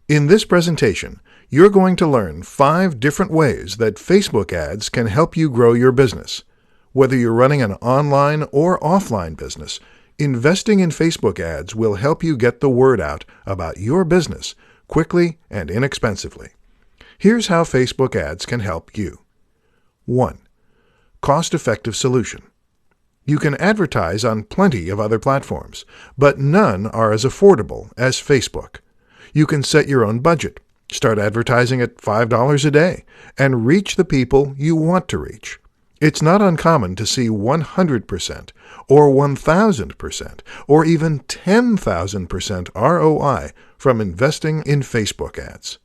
In this presentation, you're going to learn 5 different ways that Facebook ads can help you grow your business. Whether you're running an online or offline business, investing in Facebook ads will help you get the word out about your business quickly and inexpensively. Here's how Facebook ads can help you. 1. Cost-effective solution. You can advertise on plenty of other platforms, but none are as affordable as Facebook. You can set your own budget, start advertising at $5 a day, and reach the people you want to reach. It's not uncommon to see 100% or 1,000% or even 10,000% ROI from investing in Facebook ads.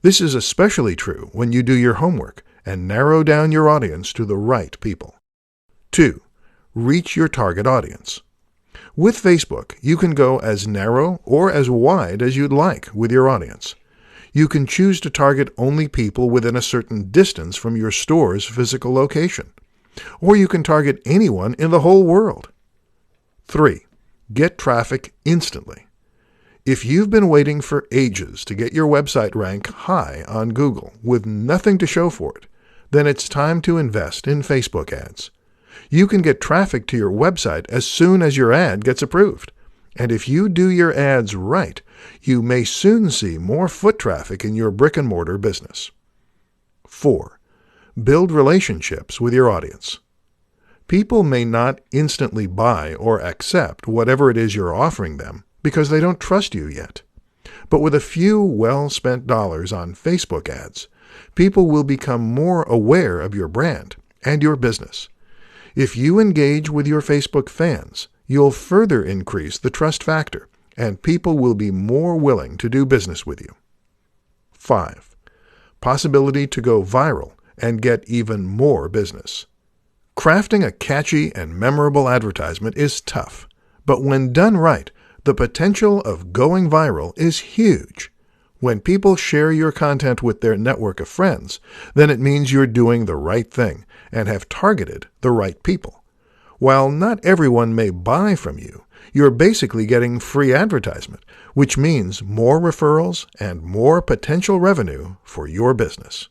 This is especially true when you do your homework and narrow down your audience to the right people. 2. Reach your target audience. With Facebook, you can go as narrow or as wide as you'd like with your audience. You can choose to target only people within a certain distance from your store's physical location, or you can target anyone in the whole world. 3. Get traffic instantly. If you've been waiting for ages to get your website rank high on Google with nothing to show for it, then it's time to invest in Facebook ads. You can get traffic to your website as soon as your ad gets approved. And if you do your ads right, you may soon see more foot traffic in your brick-and-mortar business. 4. Build relationships with your audience. People may not instantly buy or accept whatever it is you're offering them because they don't trust you yet. But with a few well-spent dollars on Facebook ads, people will become more aware of your brand and your business. If you engage with your Facebook fans, you'll further increase the trust factor, and people will be more willing to do business with you. 5. Possibility to go viral and get even more business. Crafting a catchy and memorable advertisement is tough, but when done right, the potential of going viral is huge. When people share your content with their network of friends, then it means you're doing the right thing and have targeted the right people. While not everyone may buy from you, you're basically getting free advertisement, which means more referrals and more potential revenue for your business.